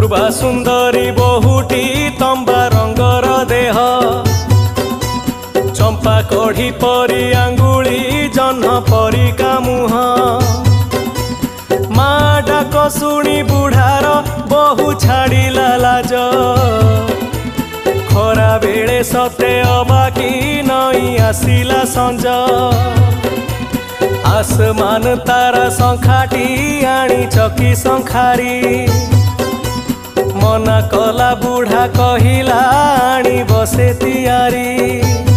अपूर्वा सुंदरी बहुटी तंबा रंगर देह चंपा कढ़ी परी आंगुली जह्न परिका मुह माँ डाक शुणी बुढ़ार बहु छाड़िला लाज खरा बेले सते अबाकी नई आसिला संज आसमान तारा संखाटी आनी चकी संखारी मना कला बुढ़ा कहिला आनी बसे तियारी।